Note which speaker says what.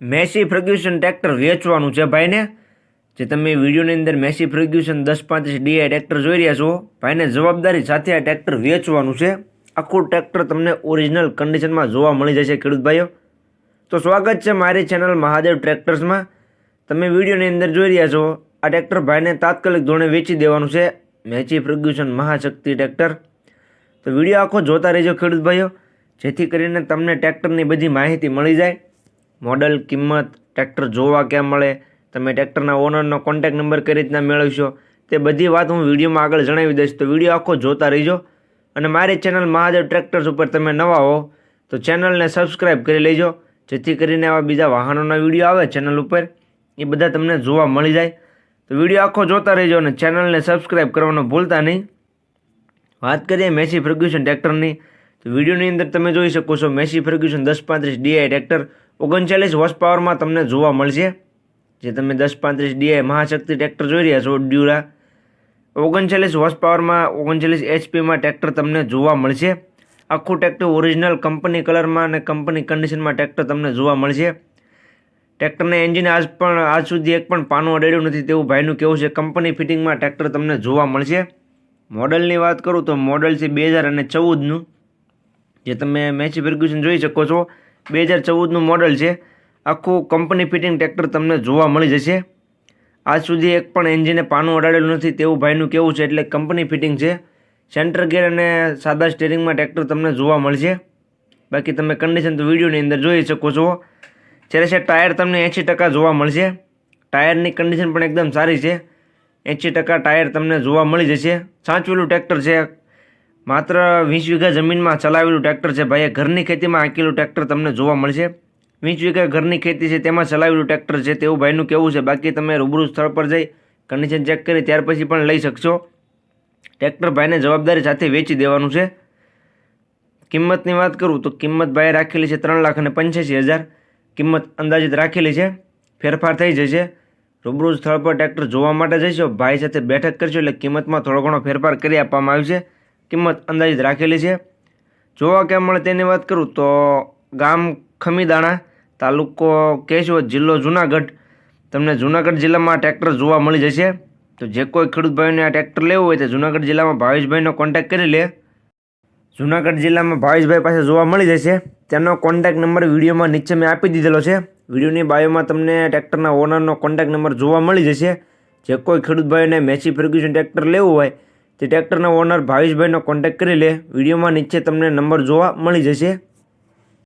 Speaker 1: Massey Fergusson tractor વેચવાનું છે ભાઈને. જે તમે વિડીયોની અંદર મેસી ફર્ગ્યુસન 1035 ડીઆઈ ટ્રેક્ટર જોઈ રહ્યા છો, ભાઈને જવાબદારી સાથે આ ટ્રેક્ટર વેચવાનું છે. આખું ટ્રેક્ટર તમને ઓરિજિનલ કન્ડિશનમાં જોવા મળી જશે ખેડૂત ભાઈઓ. તો સ્વાગત છે મારી ચેનલ મહાદેવ ટ્રેક્ટર્સમાં. તમે વિડીયોની અંદર જોઈ રહ્યા છો આ ટ્રેક્ટર ભાઈને તાત્કાલિક ધોરણે વેચી દેવાનું છે, મેસી ફર્ગ્યુસન મહાશક્તિ ટ્રેક્ટર. તો વિડીયો આખો જોતા રહેજો ખેડૂત ભાઈઓ, જેથી કરીને તમને ટ્રેક્ટરની બધી માહિતી મળી જાય. મોડલ, કિંમત, ટ્રેક્ટર જોવા ક્યાં મળે, તમે ટ્રેક્ટરના ઓનરનો કોન્ટેક્ટ નંબર કઈ રીતના મેળવશો, તે બધી વાત હું વિડીયોમાં આગળ જણાવી દઈશ. તો વિડીયો આખો જોતા રહીજો. અને મારી ચેનલ મહાદેવ ટ્રેક્ટર્સ ઉપર તમે નવા હો તો ચેનલને સબસ્ક્રાઈબ કરી લેજો, જેથી કરીને આવા બીજા વાહનોના વિડીયો આવે ચેનલ ઉપર એ બધા તમને જોવા મળી જાય. તો વિડીયો આખો જોતા રહેજો અને ચેનલને સબસ્ક્રાઈબ કરવાનું ભૂલતા નહીં. વાત કરીએ મેસી ફર્ગ્યુસન ટ્રેક્ટરની, તો વિડીયોની અંદર તમે જોઈ શકો છો Massey Ferguson 1035 DI tractor 39 horse પાવરમાં તમને જોવા મળશે. જે તમે 1035 ડીઆઈ મહાશક્તિ ટ્રેક્ટર જોઈ રહ્યા છો, ડ્યુરા 39 હોર્સ પાવરમાં 39 એચપીમાં ટ્રેક્ટર તમને જોવા મળશે. આખું ટ્રેક્ટર ઓરિજિનલ કંપની કલરમાં અને કંપની કન્ડિશનમાં ટ્રેક્ટર તમને જોવા મળશે. ટ્રેક્ટરના એન્જિન આજ સુધી એક પણ પાનું અડાડ્યું નથી તેવું ભાઈનું કહેવું છે. કંપની ફિટિંગમાં ટ્રેક્ટર તમને જોવા મળશે. મોડલની વાત કરું તો મોડલ છે 2014નું. જે તમે મેસી ફર્ગ્યુસન જોઈ શકો છો 2014નું મોડલ છે. આખું કંપની ફિટિંગ ટ્રેક્ટર તમને જોવા મળી જશે. આજ સુધી એક પણ એન્જિને પાનું અડાડેલું નથી તેવું ભાઈનું કહેવું છે, એટલે કંપની ફિટિંગ છે. સેન્ટર ગેર અને સાદા સ્ટીરિંગમાં ટ્રેક્ટર તમને જોવા મળશે. બાકી તમે કન્ડિશન તો વિડીયોની અંદર જોઈ શકો છો. જ્યારે ટાયર તમને 80% જોવા મળશે. ટાયરની કન્ડિશન પણ એકદમ સારી છે. 80% ટાયર તમને જોવા મળી જશે. સાચવેલું ટ્રેક્ટર છે. માત્ર 20 વીઘા જમીનમાં ચલાવેલું ટ્રેક્ટર છે. ભાઈએ ઘરની ખેતીમાં હાંકેલું ટ્રેક્ટર તમને જોવા મળશે. 20 વીઘા ઘરની ખેતી છે તેમાં ચલાવેલું ટ્રેક્ટર છે તેવું ભાઈનું કહેવું છે. બાકી તમે રૂબરૂ સ્થળ પર જઈ કન્ડિશન ચેક કરી ત્યાર પછી પણ લઈ શકશો. ટ્રેક્ટર ભાઈને જવાબદારી સાથે વેચી દેવાનું છે. કિંમતની વાત કરું તો કિંમત ભાઈએ રાખેલી છે 3,85,000. કિંમત અંદાજિત રાખેલી છે, ફેરફાર થઈ જશે. રૂબરૂ સ્થળ પર ટ્રેક્ટર જોવા માટે જઈશો, ભાઈ સાથે બેઠક કરશો એટલે કિંમતમાં થોડો ઘણો ફેરફાર કરી આપવામાં આવ્યો છે. કિંમત અંદાજિત રાખેલી છે. જોવા ક્યાં મળે તેની વાત કરું તો ગામ ખમીદાણા, તાલુકો કેશોદ, જિલ્લો જુનાગઢ. તમને જુનાગઢ જિલ્લામાં ટ્રેક્ટર જોવા મળી જશે. તો જે કોઈ ખેડૂત ભાઈને આ ટ્રેક્ટર લેવું હોય તો જુનાગઢ જિલ્લામાં ભાવેશભાઈનો કોન્ટેક્ટ કરી લે. જુનાગઢ જિલ્લામાં ભાવેશભાઈ પાસે જોવા મળી જશે. તેનો કોન્ટેક્ટ નંબર વિડીયોમાં નીચે મેં આપી દીધેલો છે. વિડીયોની બાયોમાં તમને ટ્રેક્ટરના ઓનરનો કોન્ટેક્ટ નંબર જોવા મળી જશે. જે કોઈ ખેડૂત ભાઈને મેસી ફર્ગ્યુસન ટ્રેક્ટર લેવું હોય તે ટ્રેક્ટરના ઓનર ભાવેશભાઈનો કોન્ટેક્ટ કરી લે. વિડીયોમાં નીચે તમને નંબર જોવા મળી જશે.